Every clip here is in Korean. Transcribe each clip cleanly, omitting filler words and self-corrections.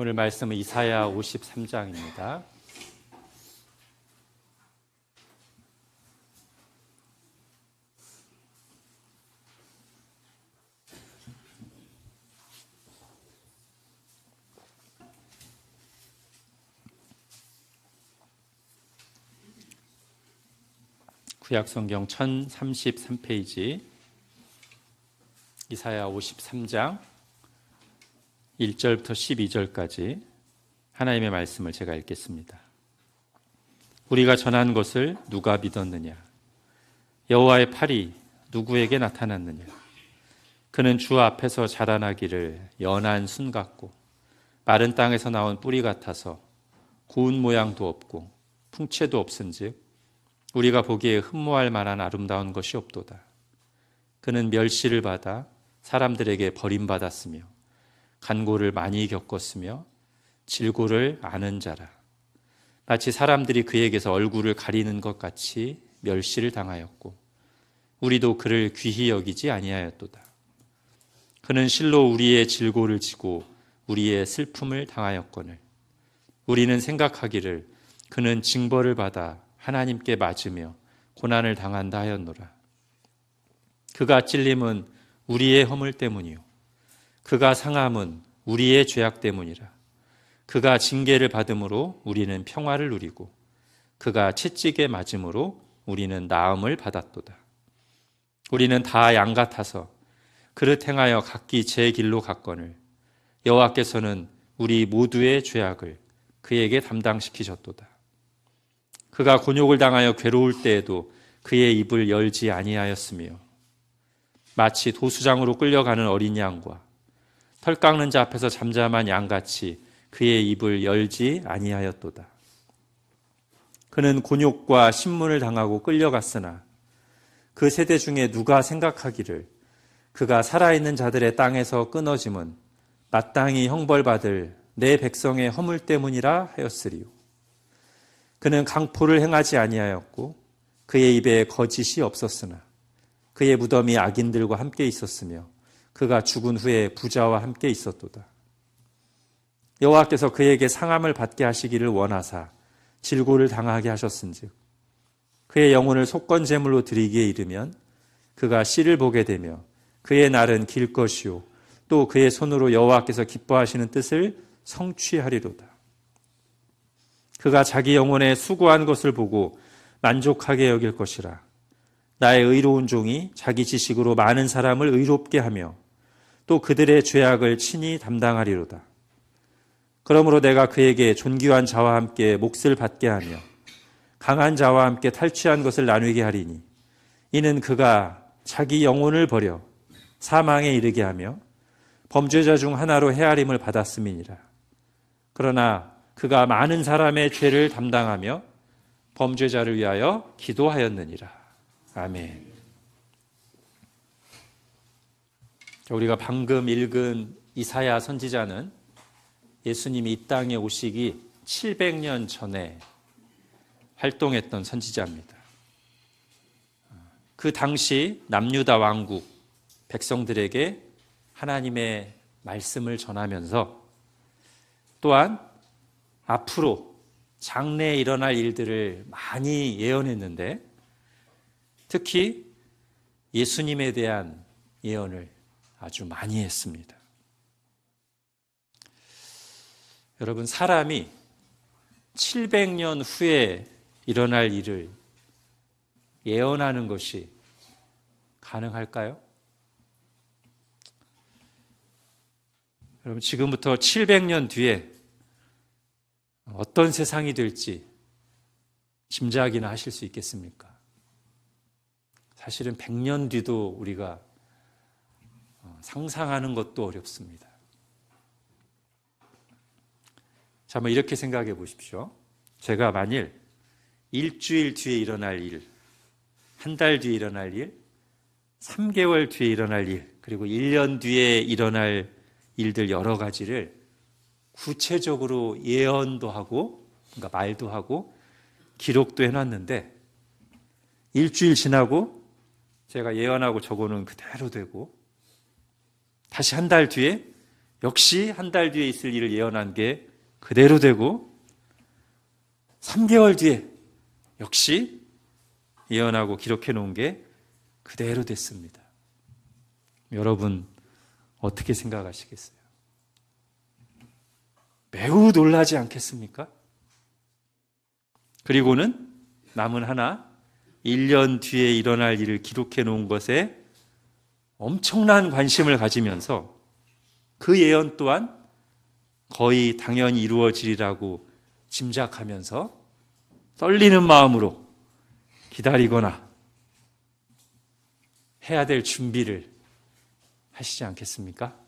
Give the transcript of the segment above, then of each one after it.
오늘 말씀은 이사야 53장입니다. 구약성경 1033페이지 이사야 53장 1절부터 12절까지 하나님의 말씀을 제가 읽겠습니다. 우리가 전한 것을 누가 믿었느냐? 여호와의 팔이 누구에게 나타났느냐? 그는 주 앞에서 자라나기를 연한 순 같고 마른 땅에서 나온 뿌리 같아서 고운 모양도 없고 풍채도 없은즉 우리가 보기에 흠모할 만한 아름다운 것이 없도다. 그는 멸시를 받아 사람들에게 버림받았으며 간고를 많이 겪었으며 질고를 아는 자라. 마치 사람들이 그에게서 얼굴을 가리는 것 같이 멸시를 당하였고 우리도 그를 귀히 여기지 아니하였도다. 그는 실로 우리의 질고를 지고 우리의 슬픔을 당하였거늘 우리는 생각하기를 그는 징벌을 받아 하나님께 맞으며 고난을 당한다 하였노라. 그가 찔림은 우리의 허물 때문이요 그가 상함은 우리의 죄악 때문이라. 그가 징계를 받음으로 우리는 평화를 누리고 그가 채찍에 맞음으로 우리는 나음을 받았도다. 우리는 다 양 같아서 그릇 행하여 각기 제 길로 갔거늘 여호와께서는 우리 모두의 죄악을 그에게 담당시키셨도다. 그가 곤욕을 당하여 괴로울 때에도 그의 입을 열지 아니하였으며 마치 도수장으로 끌려가는 어린 양과 털 깎는 자 앞에서 잠잠한 양같이 그의 입을 열지 아니하였도다. 그는 곤욕과 신문을 당하고 끌려갔으나 그 세대 중에 누가 생각하기를 그가 살아있는 자들의 땅에서 끊어짐은 마땅히 형벌받을 내 백성의 허물 때문이라 하였으리요. 그는 강포를 행하지 아니하였고 그의 입에 거짓이 없었으나 그의 무덤이 악인들과 함께 있었으며 그가 죽은 후에 부자와 함께 있었도다. 여호와께서 그에게 상함을 받게 하시기를 원하사 질고를 당하게 하셨은즉 그의 영혼을 속건제물로 드리기에 이르면 그가 씨를 보게 되며 그의 날은 길 것이요 또 그의 손으로 여호와께서 기뻐하시는 뜻을 성취하리로다. 그가 자기 영혼에 수고한 것을 보고 만족하게 여길 것이라. 나의 의로운 종이 자기 지식으로 많은 사람을 의롭게 하며 또 그들의 죄악을 친히 담당하리로다. 그러므로 내가 그에게 존귀한 자와 함께 몫을 받게 하며 강한 자와 함께 탈취한 것을 나누게 하리니 이는 그가 자기 영혼을 버려 사망에 이르게 하며 범죄자 중 하나로 헤아림을 받았음이니라. 그러나 그가 많은 사람의 죄를 담당하며 범죄자를 위하여 기도하였느니라. 아멘. 우리가 방금 읽은 이사야 선지자는 예수님이 이 땅에 오시기 700년 전에 활동했던 선지자입니다. 그 당시 남유다 왕국 백성들에게 하나님의 말씀을 전하면서 또한 앞으로 장래에 일어날 일들을 많이 예언했는데 특히 예수님에 대한 예언을 아주 많이 했습니다. 여러분, 사람이 700년 후에 일어날 일을 예언하는 것이 가능할까요? 여러분, 지금부터 700년 뒤에 어떤 세상이 될지 짐작이나 하실 수 있겠습니까? 사실은 100년 뒤도 우리가 상상하는 것도 어렵습니다. 자, 한번 이렇게 생각해 보십시오. 제가 만일 일주일 뒤에 일어날 일, 한 달 뒤에 일어날 일, 3개월 뒤에 일어날 일, 그리고 1년 뒤에 일어날 일들 여러 가지를 구체적으로 예언도 하고, 그러니까 말도 하고, 기록도 해놨는데 일주일 지나고 제가 예언하고 적어놓은 그대로 되고 다시 한 달 뒤에 역시 한 달 뒤에 있을 일을 예언한 게 그대로 되고 3개월 뒤에 역시 예언하고 기록해 놓은 게 그대로 됐습니다. 여러분 어떻게 생각하시겠어요? 매우 놀라지 않겠습니까? 그리고는 남은 하나 1년 뒤에 일어날 일을 기록해 놓은 것에 엄청난 관심을 가지면서 그 예언 또한 거의 당연히 이루어지리라고 짐작하면서 떨리는 마음으로 기다리거나 해야 될 준비를 하시지 않겠습니까?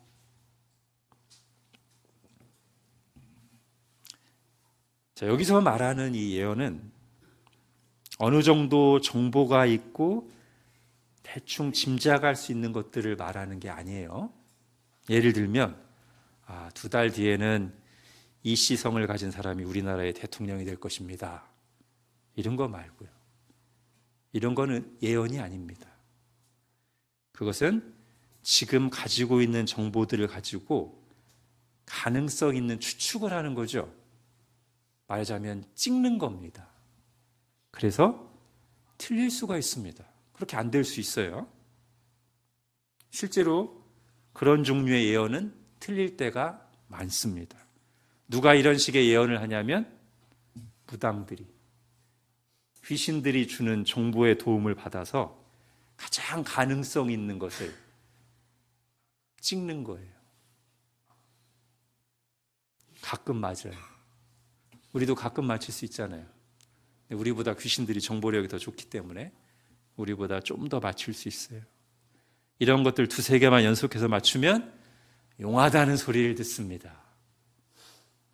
자, 여기서 말하는 이 예언은 어느 정도 정보가 있고 대충 짐작할 수 있는 것들을 말하는 게 아니에요. 예를 들면 2달 뒤에는 이 시성을 가진 사람이 우리나라의 대통령이 될 것입니다. 이런 거 말고요. 이런 거는 예언이 아닙니다. 그것은 지금 가지고 있는 정보들을 가지고 가능성 있는 추측을 하는 거죠. 말하자면 찍는 겁니다. 그래서 틀릴 수가 있습니다. 그렇게 안 될 수 있어요. 실제로 그런 종류의 예언은 틀릴 때가 많습니다. 누가 이런 식의 예언을 하냐면 무당들이, 귀신들이 주는 정보의 도움을 받아서 가장 가능성 있는 것을 찍는 거예요. 가끔 맞아요. 우리도 가끔 맞출 수 있잖아요. 우리보다 귀신들이 정보력이 더 좋기 때문에 우리보다 좀 더 맞출 수 있어요. 이런 것들 2-3개만 연속해서 맞추면 용하다는 소리를 듣습니다.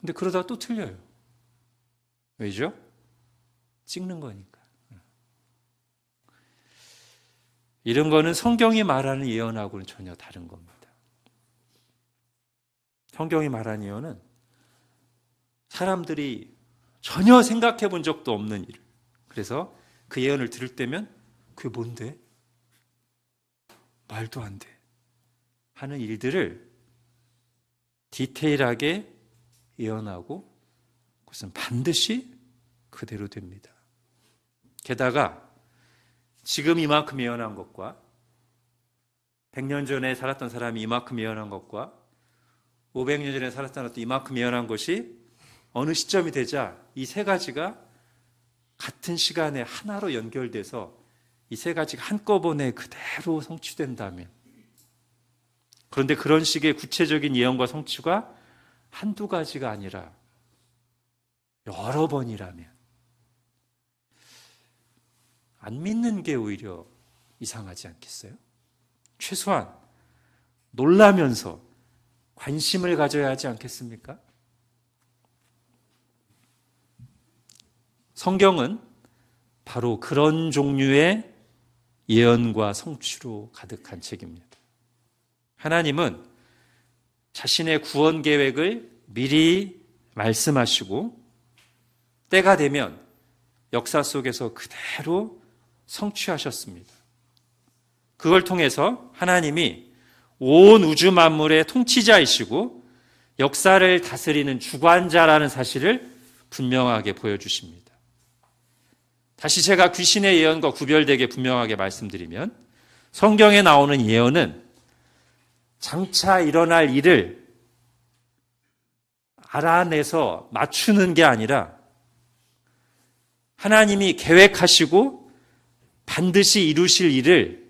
근데 그러다가 또 틀려요. 왜죠? 찍는 거니까. 이런 거는 성경이 말하는 예언하고는 전혀 다른 겁니다. 성경이 말하는 예언은 사람들이 전혀 생각해 본 적도 없는 일. 그래서 그 예언을 들을 때면 그게 뭔데? 말도 안 돼. 하는 일들을 디테일하게 예언하고 그것은 반드시 그대로 됩니다. 게다가 지금 이만큼 예언한 것과 100년 전에 살았던 사람이 이만큼 예언한 것과 500년 전에 살았던 사람도 이만큼 예언한 것이 어느 시점이 되자 이 3가지가 같은 시간에 하나로 연결돼서 이 3가지가 한꺼번에 그대로 성취된다면, 그런데 그런 식의 구체적인 예언과 성취가 1-2가지가 아니라 여러 번이라면 안 믿는 게 오히려 이상하지 않겠어요? 최소한 놀라면서 관심을 가져야 하지 않겠습니까? 성경은 바로 그런 종류의 예언과 성취로 가득한 책입니다. 하나님은 자신의 구원 계획을 미리 말씀하시고 때가 되면 역사 속에서 그대로 성취하셨습니다. 그걸 통해서 하나님이 온 우주 만물의 통치자이시고 역사를 다스리는 주관자라는 사실을 분명하게 보여주십니다. 다시 제가 귀신의 예언과 구별되게 분명하게 말씀드리면, 성경에 나오는 예언은 장차 일어날 일을 알아내서 맞추는 게 아니라 하나님이 계획하시고 반드시 이루실 일을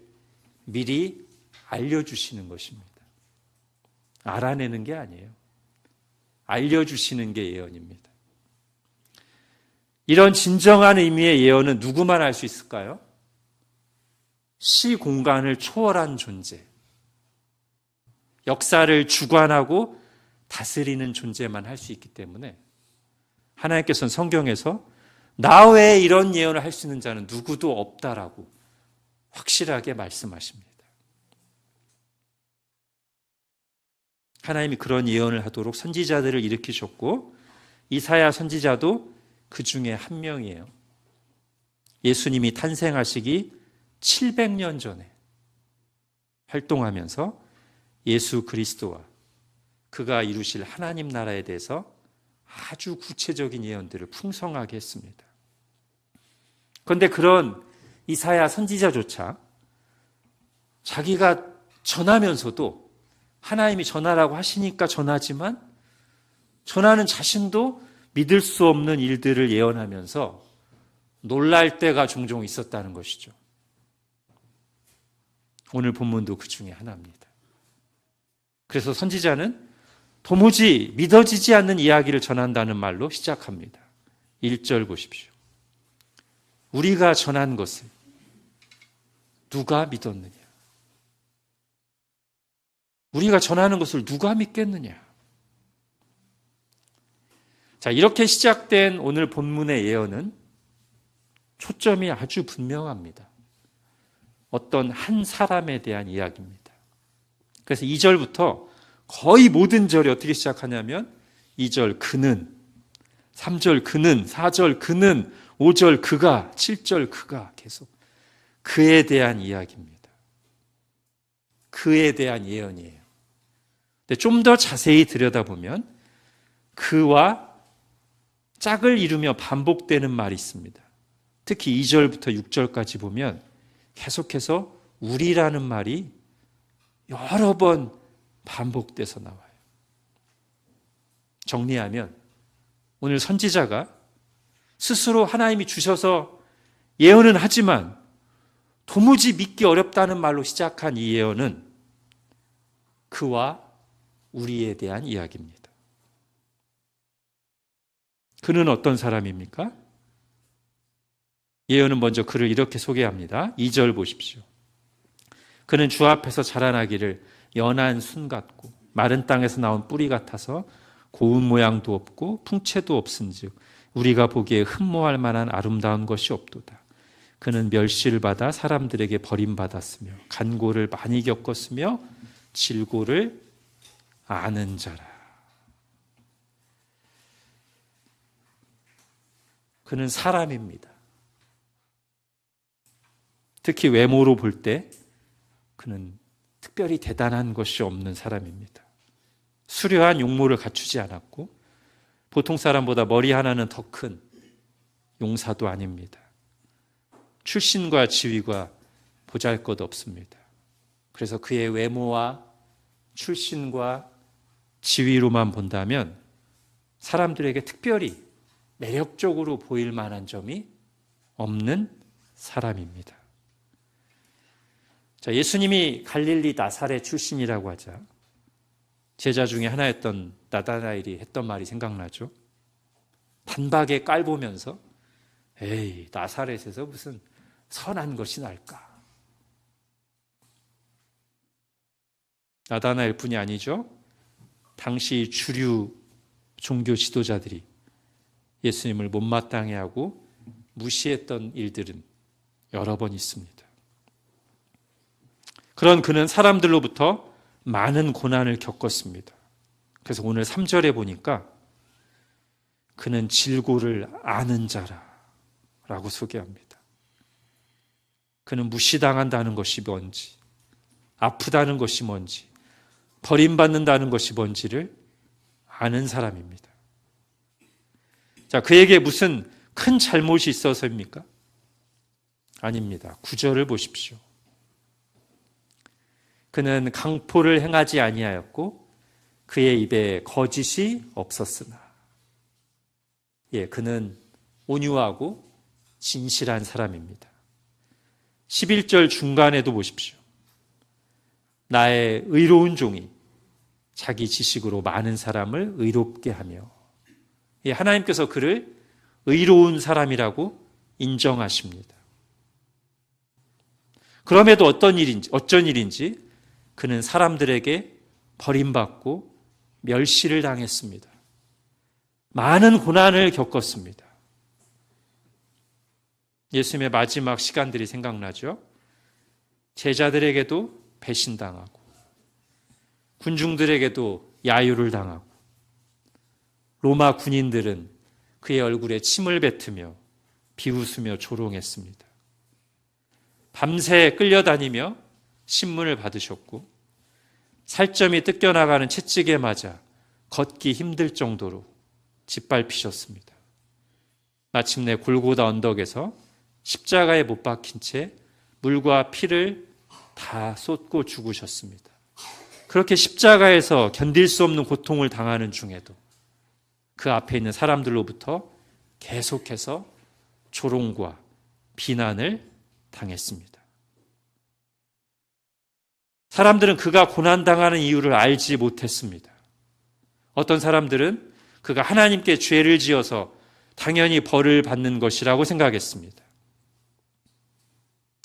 미리 알려주시는 것입니다. 알아내는 게 아니에요. 알려주시는 게 예언입니다. 이런 진정한 의미의 예언은 누구만 할 수 있을까요? 시공간을 초월한 존재, 역사를 주관하고 다스리는 존재만 할 수 있기 때문에 하나님께서는 성경에서 나 외에 이런 예언을 할 수 있는 자는 누구도 없다라고 확실하게 말씀하십니다. 하나님이 그런 예언을 하도록 선지자들을 일으키셨고 이사야 선지자도 그 중에 한 명이에요. 예수님이 탄생하시기 700년 전에 활동하면서 예수 그리스도와 그가 이루실 하나님 나라에 대해서 아주 구체적인 예언들을 풍성하게 했습니다. 그런데 그런 이사야 선지자조차 자기가 전하면서도 하나님이 전하라고 하시니까 전하지만 전하는 자신도 믿을 수 없는 일들을 예언하면서 놀랄 때가 종종 있었다는 것이죠. 오늘 본문도 그 중에 하나입니다. 그래서 선지자는 도무지 믿어지지 않는 이야기를 전한다는 말로 시작합니다. 1절 보십시오. 우리가 전한 것을 누가 믿었느냐? 우리가 전하는 것을 누가 믿겠느냐? 자, 이렇게 시작된 오늘 본문의 예언은 초점이 아주 분명합니다. 어떤 한 사람에 대한 이야기입니다. 그래서 2절부터 거의 모든 절이 어떻게 시작하냐면 2절 그는, 3절 그는, 4절 그는, 5절 그가, 7절 그가 계속 그에 대한 이야기입니다. 그에 대한 예언이에요. 근데 좀 더 자세히 들여다보면 그와 짝을 이루며 반복되는 말이 있습니다. 특히 2절부터 6절까지 보면 계속해서 우리라는 말이 여러 번 반복돼서 나와요. 정리하면 오늘 선지자가 스스로 하나님이 주셔서 예언은 하지만 도무지 믿기 어렵다는 말로 시작한 이 예언은 그와 우리에 대한 이야기입니다. 그는 어떤 사람입니까? 예언은 먼저 그를 이렇게 소개합니다. 2절 보십시오. 그는 주 앞에서 자라나기를 연한 순 같고 마른 땅에서 나온 뿌리 같아서 고운 모양도 없고 풍채도 없은즉 우리가 보기에 흠모할 만한 아름다운 것이 없도다. 그는 멸시를 받아 사람들에게 버림받았으며 간고를 많이 겪었으며 질고를 아는 자라. 그는 사람입니다. 특히 외모로 볼 때 그는 특별히 대단한 것이 없는 사람입니다. 수려한 용모를 갖추지 않았고 보통 사람보다 머리 하나는 더 큰 용사도 아닙니다. 출신과 지위가 보잘것없습니다. 그래서 그의 외모와 출신과 지위로만 본다면 사람들에게 특별히 매력적으로 보일 만한 점이 없는 사람입니다. 자, 예수님이 갈릴리 나사렛 출신이라고 하자 제자 중에 하나였던 나다나엘이 했던 말이 생각나죠. 단박에 깔보면서 에이, 나사렛에서 무슨 선한 것이 날까? 나다나엘뿐이 아니죠. 당시 주류 종교 지도자들이 예수님을 못마땅해 하고 무시했던 일들은 여러 번 있습니다. 그런 그는 사람들로부터 많은 고난을 겪었습니다. 그래서 오늘 3절에 보니까 그는 질고를 아는 자라라고 소개합니다. 그는 무시당한다는 것이 뭔지, 아프다는 것이 뭔지, 버림받는다는 것이 뭔지를 아는 사람입니다. 자, 그에게 무슨 큰 잘못이 있어서입니까? 아닙니다. 9절을 보십시오. 그는 강포를 행하지 아니하였고 그의 입에 거짓이 없었으나. 그는 온유하고 진실한 사람입니다. 11절 중간에도 보십시오. 나의 의로운 종이 자기 지식으로 많은 사람을 의롭게 하며. 하나님께서 그를 의로운 사람이라고 인정하십니다. 그럼에도 어쩐 일인지 그는 사람들에게 버림받고 멸시를 당했습니다. 많은 고난을 겪었습니다. 예수님의 마지막 시간들이 생각나죠. 제자들에게도 배신당하고 군중들에게도 야유를 당하고 로마 군인들은 그의 얼굴에 침을 뱉으며 비웃으며 조롱했습니다. 밤새 끌려다니며 신문을 받으셨고 살점이 뜯겨나가는 채찍에 맞아 걷기 힘들 정도로 짓밟히셨습니다. 마침내 골고다 언덕에서 십자가에 못 박힌 채 물과 피를 다 쏟고 죽으셨습니다. 그렇게 십자가에서 견딜 수 없는 고통을 당하는 중에도 그 앞에 있는 사람들로부터 계속해서 조롱과 비난을 당했습니다. 사람들은 그가 고난당하는 이유를 알지 못했습니다. 어떤 사람들은 그가 하나님께 죄를 지어서 당연히 벌을 받는 것이라고 생각했습니다.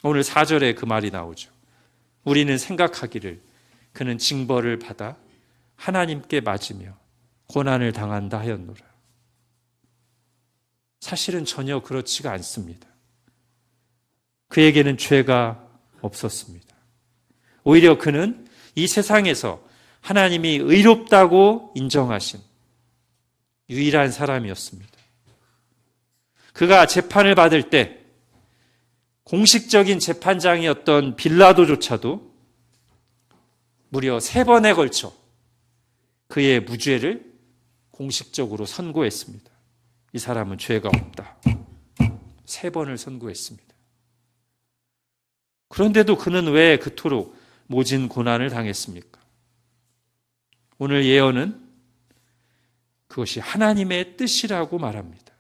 오늘 4절에 그 말이 나오죠. 우리는 생각하기를 그는 징벌을 받아 하나님께 맞으며 고난을 당한다 하였노라. 사실은 전혀 그렇지가 않습니다. 그에게는 죄가 없었습니다. 오히려 그는 이 세상에서 하나님이 의롭다고 인정하신 유일한 사람이었습니다. 그가 재판을 받을 때 공식적인 재판장이었던 빌라도조차도 무려 3번에 걸쳐 그의 무죄를 공식적으로 선고했습니다. 이 사람은 죄가 없다. 3번을 선고했습니다. 그런데도 그는 왜 그토록 모진 고난을 당했습니까? 오늘 예언은 그것이 하나님의 뜻이라고 말합니다.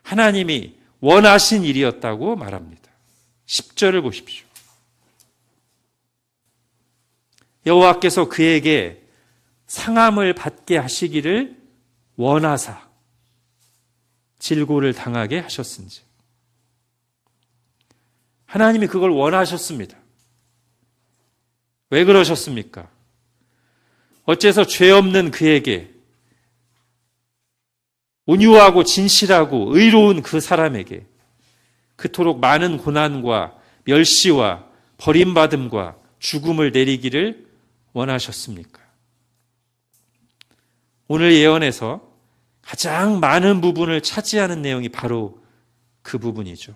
하나님이 원하신 일이었다고 말합니다. 10절을 보십시오. 여호와께서 그에게 상함을 받게 하시기를 원하사 질고를 당하게 하셨은지. 하나님이 그걸 원하셨습니다. 왜 그러셨습니까? 어째서 죄 없는 그에게, 온유하고 진실하고 의로운 그 사람에게 그토록 많은 고난과 멸시와 버림받음과 죽음을 내리기를 원하셨습니까? 오늘 예언에서 가장 많은 부분을 차지하는 내용이 바로 그 부분이죠.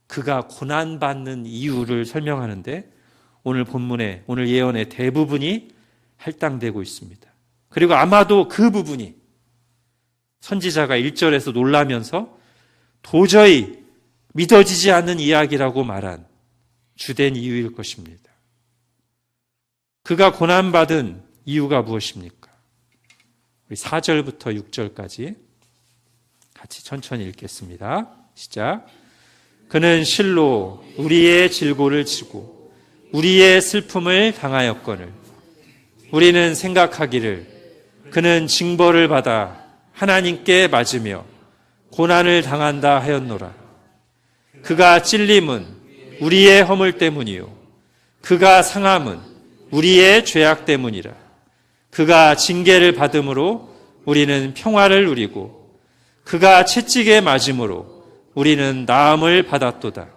그가 고난받는 이유를 설명하는데 오늘 본문에, 오늘 예언의 대부분이 할당되고 있습니다. 그리고 아마도 그 부분이 선지자가 1절에서 놀라면서 도저히 믿어지지 않는 이야기라고 말한 주된 이유일 것입니다. 그가 고난받은 이유가 무엇입니까? 우리 4절부터 6절까지 같이 천천히 읽겠습니다. 시작. 그는 실로 우리의 질고를 지고 우리의 슬픔을 당하였거늘 우리는 생각하기를 그는 징벌을 받아 하나님께 맞으며 고난을 당한다 하였노라. 그가 찔림은 우리의 허물 때문이요 그가 상함은 우리의 죄악 때문이라. 그가 징계를 받음으로 우리는 평화를 누리고 그가 채찍에 맞음으로 우리는 나음을 받았도다.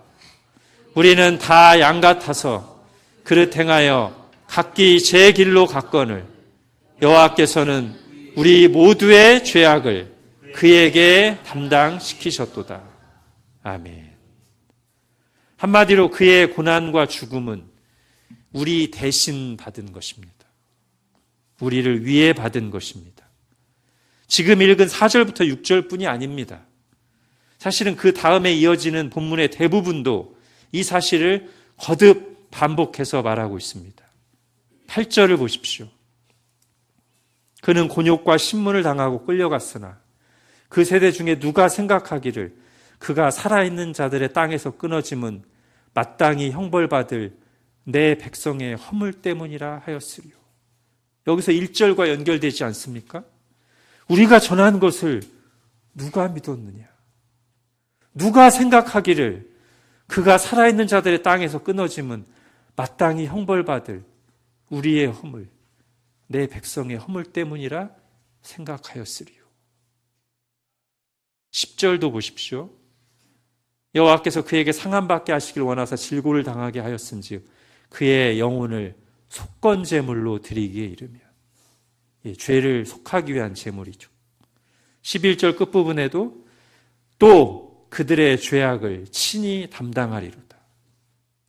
우리는 다 양 같아서 그릇 행하여 각기 제 길로 갔거늘 여호와께서는 우리 모두의 죄악을 그에게 담당시키셨도다. 아멘. 한마디로 그의 고난과 죽음은 우리 대신 받은 것입니다. 우리를 위해 받은 것입니다. 지금 읽은 4절부터 6절뿐이 아닙니다. 사실은 그 다음에 이어지는 본문의 대부분도 이 사실을 거듭 반복해서 말하고 있습니다. 8절을 보십시오. 그는 곤욕과 신문을 당하고 끌려갔으나 그 세대 중에 누가 생각하기를 그가 살아있는 자들의 땅에서 끊어짐은 마땅히 형벌받을 내 백성의 허물 때문이라 하였으리요. 여기서 1절과 연결되지 않습니까? 우리가 전한 것을 누가 믿었느냐? 누가 생각하기를 그가 살아있는 자들의 땅에서 끊어짐은 마땅히 형벌받을 우리의 허물, 내 백성의 허물 때문이라 생각하였으리요. 10절도 보십시오. 여호와께서 그에게 상함받게 하시길 원하사 질고를 당하게 하였은즉 그의 영혼을 속건제물로 드리기에 이르며, 죄를 속하기 위한 제물이죠. 11절 끝부분에도 또 그들의 죄악을 친히 담당하리로다.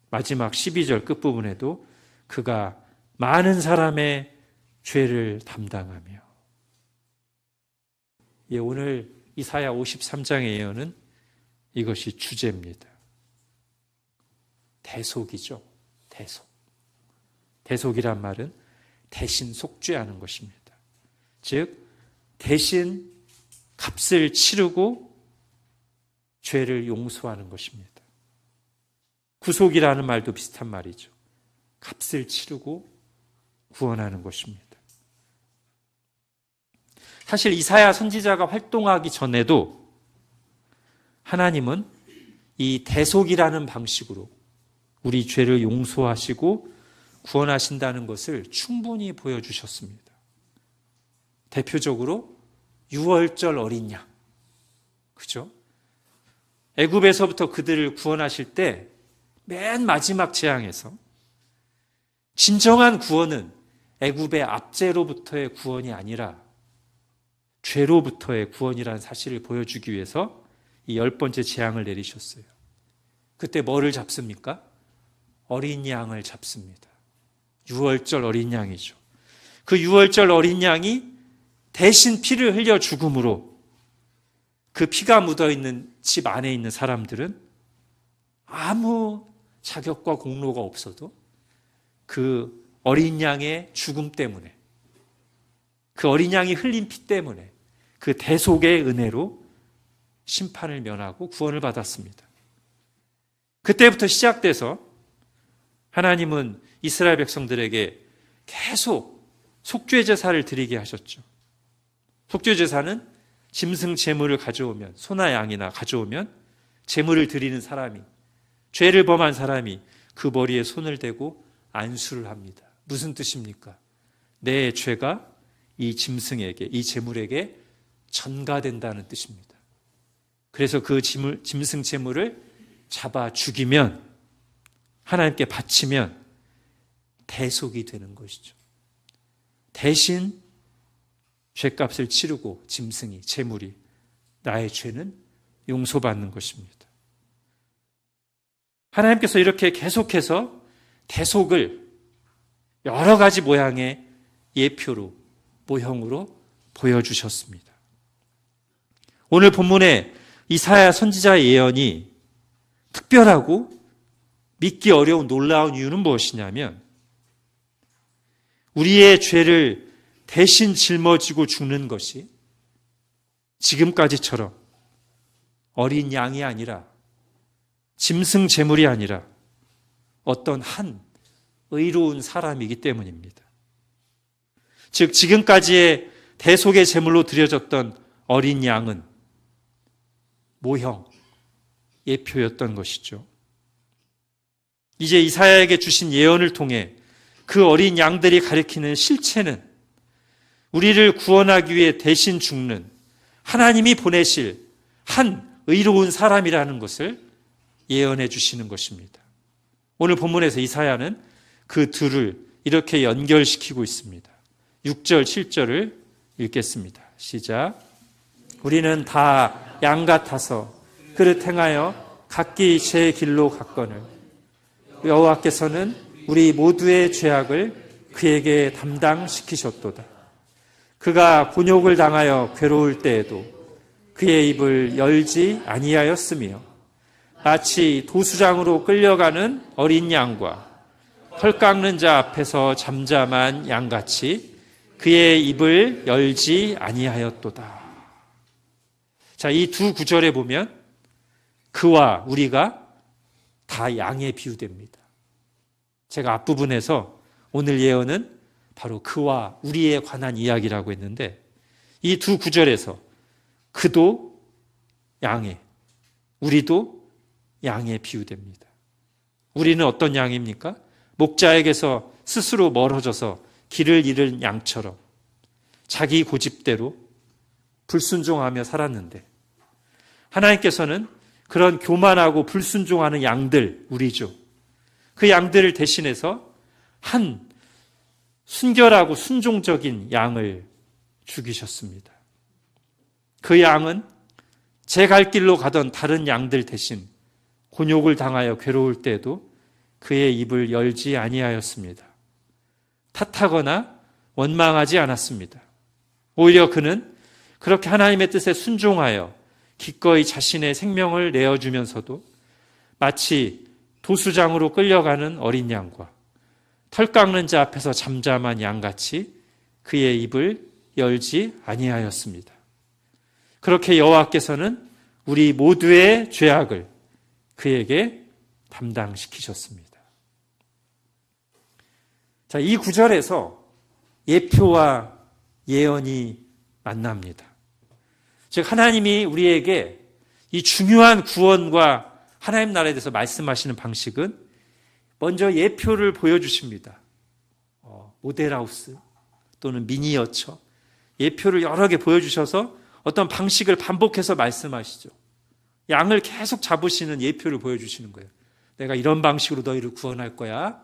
마지막 12절 끝부분에도 그가 많은 사람의 죄를 담당하며. 예, 오늘 이사야 53장의 예언은 이것이 주제입니다. 대속이죠. 대속. 대속이란 말은 대신 속죄하는 것입니다. 즉 대신 값을 치르고 죄를 용서하는 것입니다. 구속이라는 말도 비슷한 말이죠. 값을 치르고 구원하는 것입니다. 사실 이사야 선지자가 활동하기 전에도 하나님은 이 대속이라는 방식으로 우리 죄를 용서하시고 구원하신다는 것을 충분히 보여주셨습니다. 대표적으로 유월절 어린 양, 그죠? 애굽에서부터 그들을 구원하실 때 맨 마지막 재앙에서 진정한 구원은 애굽의 압제로부터의 구원이 아니라 죄로부터의 구원이라는 사실을 보여주기 위해서 이 10번째 재앙을 내리셨어요. 그때 뭐를 잡습니까? 어린 양을 잡습니다. 유월절 어린 양이죠. 그 유월절 어린 양이 대신 피를 흘려 죽음으로 그 피가 묻어있는 집 안에 있는 사람들은 아무 자격과 공로가 없어도 그 어린 양의 죽음 때문에, 그 어린 양이 흘린 피 때문에, 그 대속의 은혜로 심판을 면하고 구원을 받았습니다. 그때부터 시작돼서 하나님은 이스라엘 백성들에게 계속 속죄 제사를 드리게 하셨죠. 속죄 제사는 짐승 제물을 가져오면, 소나 양이나 가져오면 제물을 드리는 사람이, 죄를 범한 사람이 그 머리에 손을 대고 안수를 합니다. 무슨 뜻입니까? 내 죄가 이 짐승에게, 이 제물에게 전가된다는 뜻입니다. 그래서 그 짐승 제물을 잡아 죽이면, 하나님께 바치면 대속이 되는 것이죠. 대신 죄값을 치르고 짐승이, 제물이, 나의 죄는 용서받는 것입니다. 하나님께서 이렇게 계속해서 대속을 여러 가지 모양의 예표로, 모형으로 보여주셨습니다. 오늘 본문의 이사야 선지자의 예언이 특별하고 믿기 어려운 놀라운 이유는 무엇이냐면, 우리의 죄를 대신 짊어지고 죽는 것이 지금까지처럼 어린 양이 아니라, 짐승 제물이 아니라 어떤 한 의로운 사람이기 때문입니다. 즉 지금까지의 대속의 제물로 드려졌던 어린 양은 모형, 예표였던 것이죠. 이제 이사야에게 주신 예언을 통해 그 어린 양들이 가리키는 실체는 우리를 구원하기 위해 대신 죽는 하나님이 보내실 한 의로운 사람이라는 것을 예언해 주시는 것입니다. 오늘 본문에서 이사야는 그 둘을 이렇게 연결시키고 있습니다. 6절, 7절을 읽겠습니다. 시작. 우리는 다 양 같아서 그릇 행하여 각기 제 길로 갔거늘 여호와께서는 우리 모두의 죄악을 그에게 담당시키셨도다. 그가 곤욕을 당하여 괴로울 때에도 그의 입을 열지 아니하였으며 마치 도수장으로 끌려가는 어린 양과 털 깎는 자 앞에서 잠잠한 양같이 그의 입을 열지 아니하였도다. 자, 이 두 구절에 보면 그와 우리가 다 양에 비유됩니다. 제가 앞부분에서 오늘 예언은 바로 그와 우리에 관한 이야기라고 했는데, 이 두 구절에서 그도 양에, 우리도 양에 비유됩니다. 우리는 어떤 양입니까? 목자에게서 스스로 멀어져서 길을 잃은 양처럼 자기 고집대로 불순종하며 살았는데, 하나님께서는 그런 교만하고 불순종하는 양들, 우리죠. 그 양들을 대신해서 한 순결하고 순종적인 양을 죽이셨습니다. 그 양은 제 갈 길로 가던 다른 양들 대신 곤욕을 당하여 괴로울 때에도 그의 입을 열지 아니하였습니다. 탓하거나 원망하지 않았습니다. 오히려 그는 그렇게 하나님의 뜻에 순종하여 기꺼이 자신의 생명을 내어주면서도 마치 도수장으로 끌려가는 어린 양과 털 깎는 자 앞에서 잠잠한 양같이 그의 입을 열지 아니하였습니다. 그렇게 여호와께서는 우리 모두의 죄악을 그에게 담당시키셨습니다. 자, 이 구절에서 예표와 예언이 만납니다. 즉 하나님이 우리에게 이 중요한 구원과 하나님 나라에 대해서 말씀하시는 방식은 먼저 예표를 보여주십니다. 모델하우스 또는 미니어처, 예표를 여러 개 보여주셔서 어떤 방식을 반복해서 말씀하시죠. 양을 계속 잡으시는 예표를 보여주시는 거예요. 내가 이런 방식으로 너희를 구원할 거야.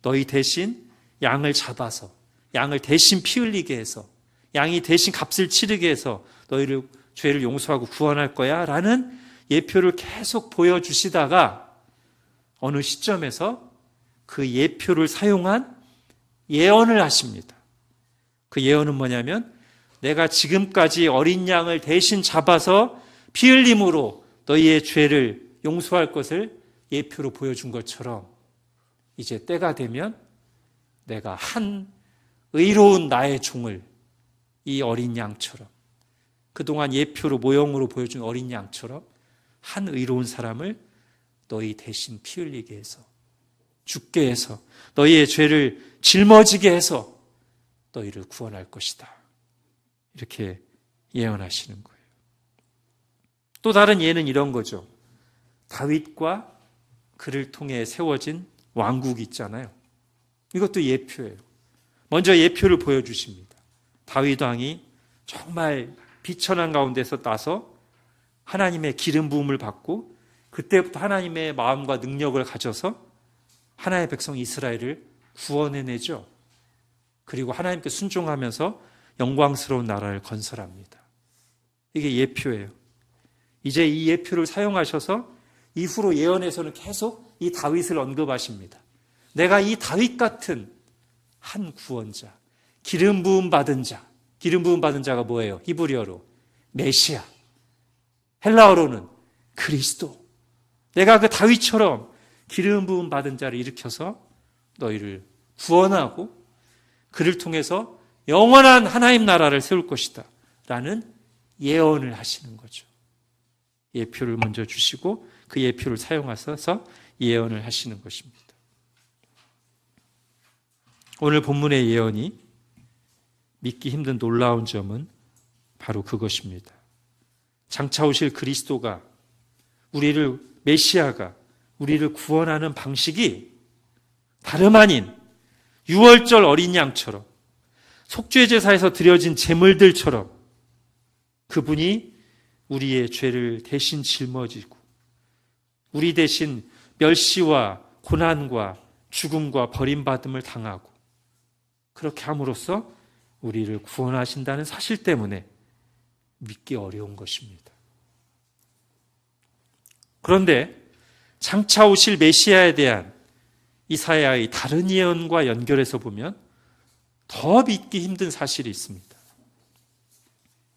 너희 대신 양을 잡아서, 양을 대신 피 흘리게 해서, 양이 대신 값을 치르게 해서 너희를 죄를 용서하고 구원할 거야 라는 예표를 계속 보여주시다가 어느 시점에서 그 예표를 사용한 예언을 하십니다. 그 예언은 뭐냐면 내가 지금까지 어린 양을 대신 잡아서 피 흘림으로 너희의 죄를 용서할 것을 예표로 보여준 것처럼 이제 때가 되면 내가 한 의로운 나의 종을 이 어린 양처럼 그동안 예표로 모형으로 보여준 어린 양처럼 한 의로운 사람을 너희 대신 피 흘리게 해서 죽게 해서 너희의 죄를 짊어지게 해서 너희를 구원할 것이다. 이렇게 예언하시는 거예요. 또 다른 예는 이런 거죠. 다윗과 그를 통해 세워진 왕국이 있잖아요. 이것도 예표예요. 먼저 예표를 보여주십니다. 다윗 왕이 정말 비천한 가운데서 나서 하나님의 기름 부음을 받고 그때부터 하나님의 마음과 능력을 가져서 하나님의 백성 이스라엘을 구원해내죠. 그리고 하나님께 순종하면서 영광스러운 나라를 건설합니다. 이게 예표예요. 이제 이 예표를 사용하셔서 이후로 예언에서는 계속 이 다윗을 언급하십니다. 내가 이 다윗 같은 한 구원자, 기름 부음 받은 자, 기름 부음 받은 자가 뭐예요? 히브리어로 메시아, 헬라어로는 그리스도. 내가 그 다윗처럼 기름 부음 받은 자를 일으켜서 너희를 구원하고 그를 통해서 영원한 하나님 나라를 세울 것이다 라는 예언을 하시는 거죠. 예표를 먼저 주시고 그 예표를 사용하셔서 예언을 하시는 것입니다. 오늘 본문의 예언이 믿기 힘든 놀라운 점은 바로 그것입니다. 장차 오실 그리스도가 메시아가 우리를 구원하는 방식이 다름 아닌 유월절 어린 양처럼 속죄제사에서 드려진 제물들처럼 그분이 우리의 죄를 대신 짊어지고 우리 대신 멸시와 고난과 죽음과 버림받음을 당하고 그렇게 함으로써 우리를 구원하신다는 사실 때문에 믿기 어려운 것입니다. 그런데 장차 오실 메시아에 대한 이사야의 다른 예언과 연결해서 보면 더 믿기 힘든 사실이 있습니다.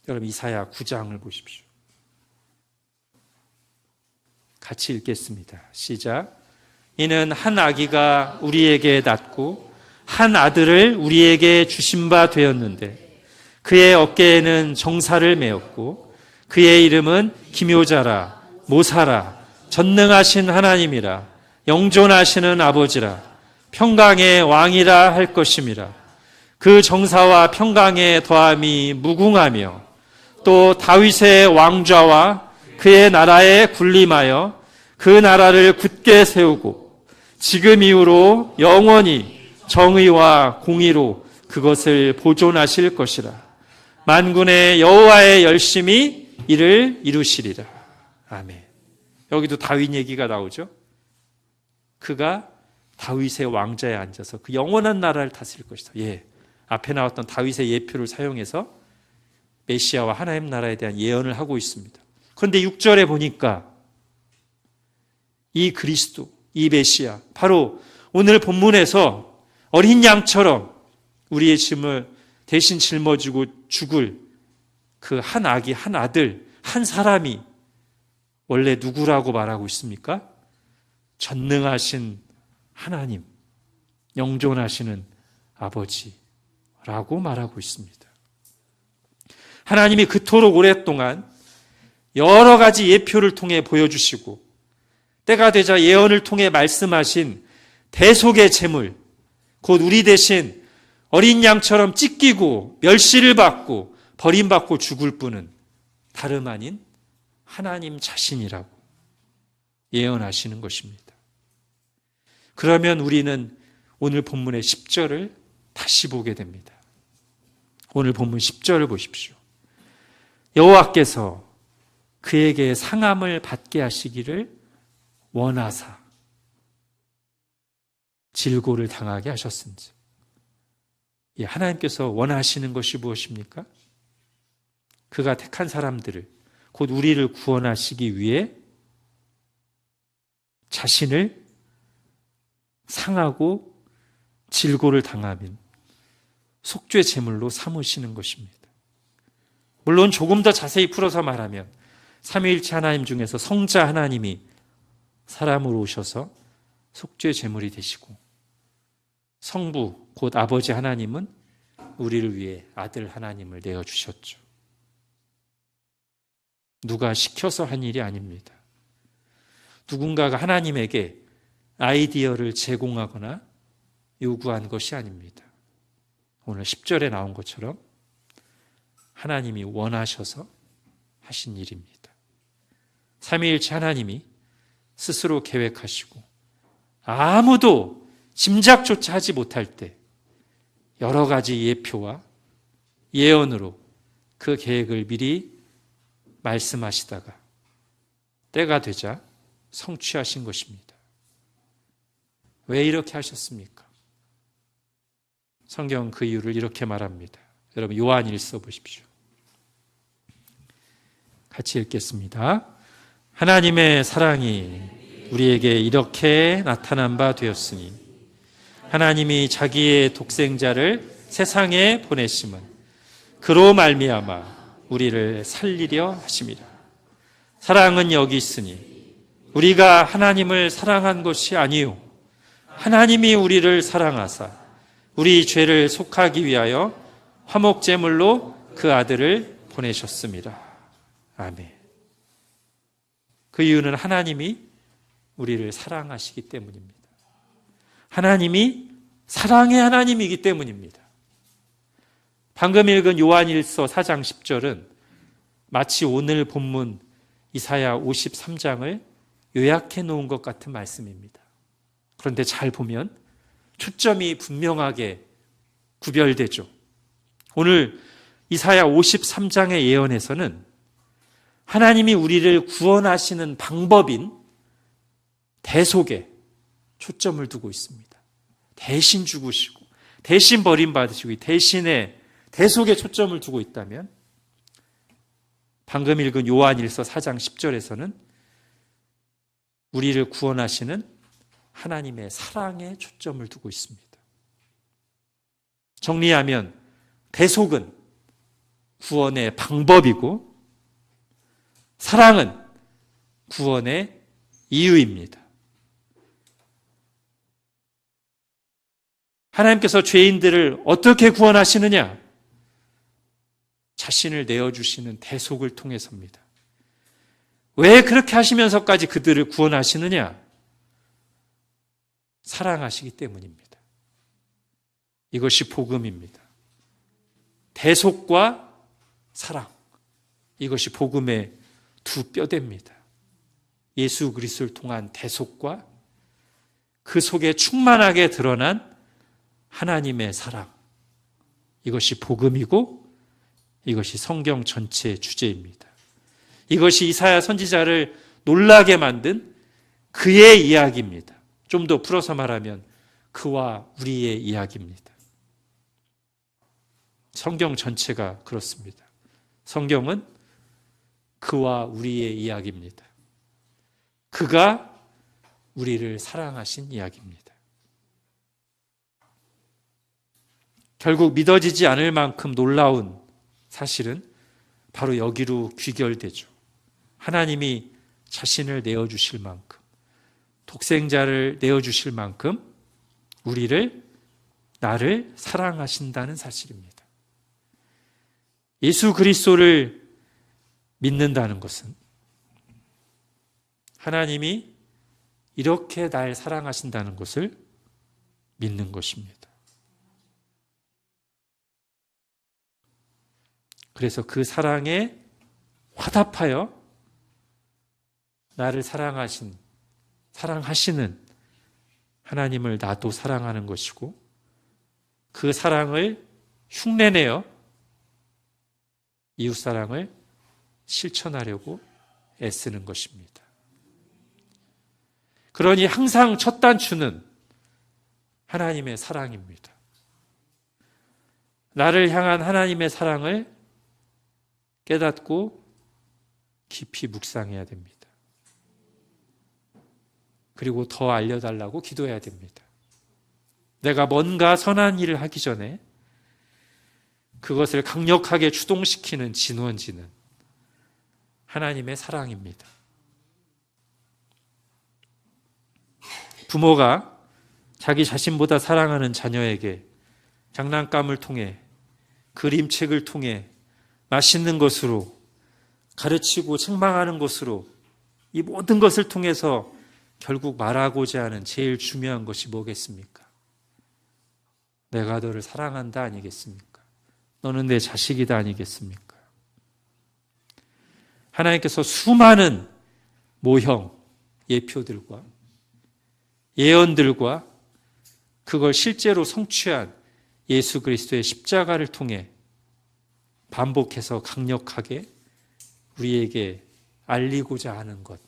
여러분 이사야 9장을 보십시오. 같이 읽겠습니다. 시작. 이는 한 아기가 우리에게 낳고 한 아들을 우리에게 주신 바 되었는데 그의 어깨에는 정사를 메었고 그의 이름은 기묘자라 모사라 전능하신 하나님이라 영존하시는 아버지라 평강의 왕이라 할 것임이라. 그 정사와 평강의 더함이 무궁하며 또 다윗의 왕좌와 그의 나라에 군림하여 그 나라를 굳게 세우고 지금 이후로 영원히 정의와 공의로 그것을 보존하실 것이라. 만군의 여호와의 열심히 이를 이루시리라. 아멘. 여기도 다윗 얘기가 나오죠. 그가 다윗의 왕좌에 앉아서 그 영원한 나라를 다스릴 것이다. 예, 앞에 나왔던 다윗의 예표를 사용해서 메시아와 하나님 나라에 대한 예언을 하고 있습니다. 그런데 6절에 보니까 이 그리스도, 이 메시아, 바로 오늘 본문에서 어린 양처럼 우리의 짐을 대신 짊어지고 죽을 그 한 아기, 한 아들, 한 사람이 원래 누구라고 말하고 있습니까? 전능하신 하나님, 영존하시는 아버지라고 말하고 있습니다. 하나님이 그토록 오랫동안 여러 가지 예표를 통해 보여주시고 때가 되자 예언을 통해 말씀하신 대속의 제물, 곧 우리 대신 어린 양처럼 찢기고 멸시를 받고 버림받고 죽을 분은 다름 아닌 하나님 자신이라고 예언하시는 것입니다. 그러면 우리는 오늘 본문의 10절을 다시 보게 됩니다. 오늘 본문 10절을 보십시오. 여호와께서 그에게 상함을 받게 하시기를 원하사 질고를 당하게 하셨은지. 하나님께서 원하시는 것이 무엇입니까? 그가 택한 사람들을, 곧 우리를 구원하시기 위해 자신을 상하고 질고를 당하면 속죄 제물로 삼으시는 것입니다. 물론 조금 더 자세히 풀어서 말하면 삼위일체 하나님 중에서 성자 하나님이 사람으로 오셔서 속죄 제물이 되시고, 성부 곧 아버지 하나님은 우리를 위해 아들 하나님을 내어주셨죠. 누가 시켜서 한 일이 아닙니다. 누군가가 하나님에게 아이디어를 제공하거나 요구한 것이 아닙니다. 오늘 10절에 나온 것처럼 하나님이 원하셔서 하신 일입니다. 삼위일체 하나님이 스스로 계획하시고 아무도 짐작조차 하지 못할 때 여러 가지 예표와 예언으로 그 계획을 미리 말씀하시다가 때가 되자 성취하신 것입니다. 왜 이렇게 하셨습니까? 성경은 그 이유를 이렇게 말합니다. 여러분 요한일서 보십시오. 같이 읽겠습니다. 하나님의 사랑이 우리에게 이렇게 나타난 바 되었으니 하나님이 자기의 독생자를 세상에 보내심은 그로 말미암아 우리를 살리려 하심이라. 사랑은 여기 있으니 우리가 하나님을 사랑한 것이 아니요 하나님이 우리를 사랑하사 우리 죄를 속하기 위하여 화목제물로 그 아들을 보내셨습니다. 아멘. 그 이유는 하나님이 우리를 사랑하시기 때문입니다. 하나님이 사랑의 하나님이기 때문입니다. 방금 읽은 요한일서 4장 10절은 마치 오늘 본문 이사야 53장을 요약해 놓은 것 같은 말씀입니다. 그런데 잘 보면 초점이 분명하게 구별되죠. 오늘 이사야 53장의 예언에서는 하나님이 우리를 구원하시는 방법인 대속에 초점을 두고 있습니다. 대신 죽으시고 대신 버림받으시고 대신에 대속에 초점을 두고 있다면 방금 읽은 요한일서 4장 10절에서는 우리를 구원하시는 하나님의 사랑에 초점을 두고 있습니다. 정리하면 대속은 구원의 방법이고 사랑은 구원의 이유입니다. 하나님께서 죄인들을 어떻게 구원하시느냐? 자신을 내어주시는 대속을 통해서입니다. 왜 그렇게 하시면서까지 그들을 구원하시느냐? 사랑하시기 때문입니다. 이것이 복음입니다. 대속과 사랑, 이것이 복음의 두 뼈대입니다. 예수 그리스도를 통한 대속과 그 속에 충만하게 드러난 하나님의 사랑, 이것이 복음이고 이것이 성경 전체의 주제입니다. 이것이 이사야 선지자를 놀라게 만든 그의 이야기입니다. 좀 더 풀어서 말하면 그와 우리의 이야기입니다. 성경 전체가 그렇습니다. 성경은 그와 우리의 이야기입니다. 그가 우리를 사랑하신 이야기입니다. 결국 믿어지지 않을 만큼 놀라운 사실은 바로 여기로 귀결되죠. 하나님이 자신을 내어주실 만큼, 독생자를 내어주실 만큼 나를 사랑하신다는 사실입니다. 예수 그리스도를 믿는다는 것은 하나님이 이렇게 날 사랑하신다는 것을 믿는 것입니다. 그래서 그 사랑에 화답하여 나를 사랑하시는 하나님을 나도 사랑하는 것이고, 그 사랑을 흉내내어 이웃사랑을 실천하려고 애쓰는 것입니다. 그러니 항상 첫 단추는 하나님의 사랑입니다. 나를 향한 하나님의 사랑을 깨닫고 깊이 묵상해야 됩니다. 그리고 더 알려달라고 기도해야 됩니다. 내가 뭔가 선한 일을 하기 전에 그것을 강력하게 추동시키는 진원지는 하나님의 사랑입니다. 부모가 자기 자신보다 사랑하는 자녀에게 장난감을 통해, 그림책을 통해, 맛있는 것으로 가르치고 책망하는 것으로, 이 모든 것을 통해서 결국 말하고자 하는 제일 중요한 것이 뭐겠습니까? 내가 너를 사랑한다 아니겠습니까? 너는 내 자식이다 아니겠습니까? 하나님께서 수많은 모형, 예표들과 예언들과 그걸 실제로 성취한 예수 그리스도의 십자가를 통해 반복해서 강력하게 우리에게 알리고자 하는 것,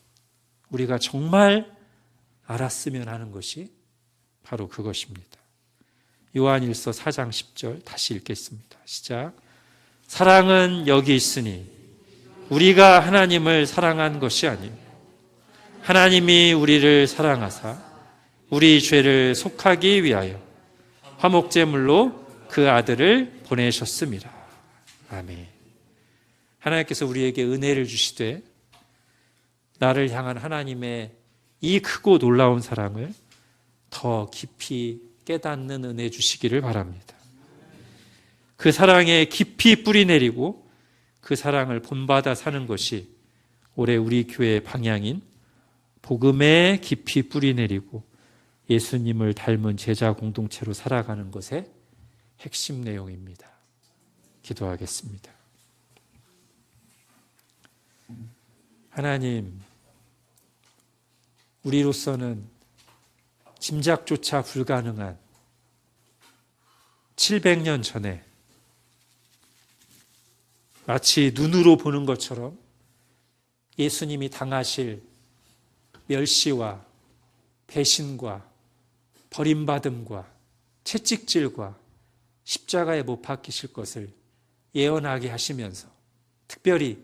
우리가 정말 알았으면 하는 것이 바로 그것입니다. 요한일서 4장 10절 다시 읽겠습니다. 시작. 사랑은 여기 있으니 우리가 하나님을 사랑한 것이 아니요 하나님이 우리를 사랑하사 우리 죄를 속하기 위하여 화목제물로 그 아들을 보내셨습니다. 아멘. 하나님께서 우리에게 은혜를 주시되 나를 향한 하나님의 이 크고 놀라운 사랑을 더 깊이 깨닫는 은혜 주시기를 바랍니다. 그 사랑에 깊이 뿌리내리고 그 사랑을 본받아 사는 것이 올해 우리 교회의 방향인 복음에 깊이 뿌리내리고 예수님을 닮은 제자 공동체로 살아가는 것의 핵심 내용입니다. 기도하겠습니다. 하나님, 우리로서는 짐작조차 불가능한 700년 전에 마치 눈으로 보는 것처럼 예수님이 당하실 멸시와 배신과 버림받음과 채찍질과 십자가에 못 박히실 것을 예언하게 하시면서 특별히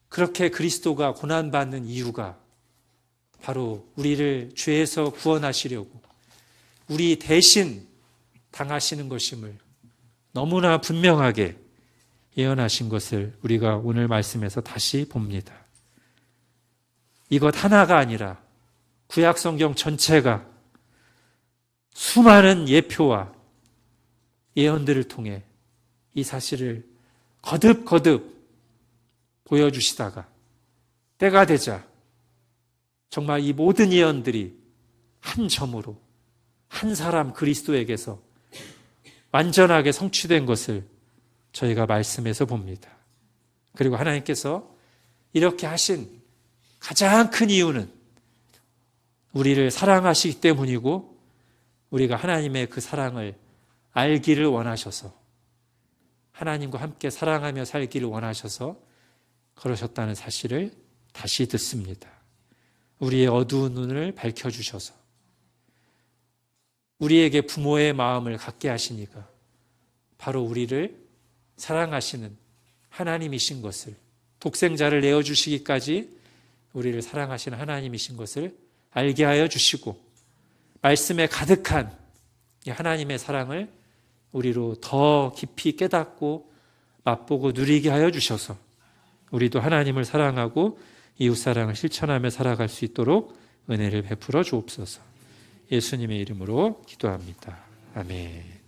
그렇게 그리스도가 고난받는 이유가 바로 우리를 죄에서 구원하시려고 우리 대신 당하시는 것임을 너무나 분명하게 예언하신 것을 우리가 오늘 말씀에서 다시 봅니다. 이것 하나가 아니라 구약 성경 전체가 수많은 예표와 예언들을 통해 이 사실을 거듭거듭 보여주시다가 때가 되자 정말 이 모든 예언들이 한 점으로 한 사람 그리스도에게서 완전하게 성취된 것을 저희가 말씀에서 봅니다. 그리고 하나님께서 이렇게 하신 가장 큰 이유는 우리를 사랑하시기 때문이고 우리가 하나님의 그 사랑을 알기를 원하셔서 하나님과 함께 사랑하며 살기를 원하셔서 그러셨다는 사실을 다시 듣습니다. 우리의 어두운 눈을 밝혀주셔서 우리에게 부모의 마음을 갖게 하시니까 바로 우리를 사랑하시는 하나님이신 것을, 독생자를 내어주시기까지 우리를 사랑하시는 하나님이신 것을 알게 하여 주시고 말씀에 가득한 이 하나님의 사랑을 우리로 더 깊이 깨닫고 맛보고 누리게 하여 주셔서 우리도 하나님을 사랑하고 이웃사랑을 실천하며 살아갈 수 있도록 은혜를 베풀어 주옵소서. 예수님의 이름으로 기도합니다. 아멘.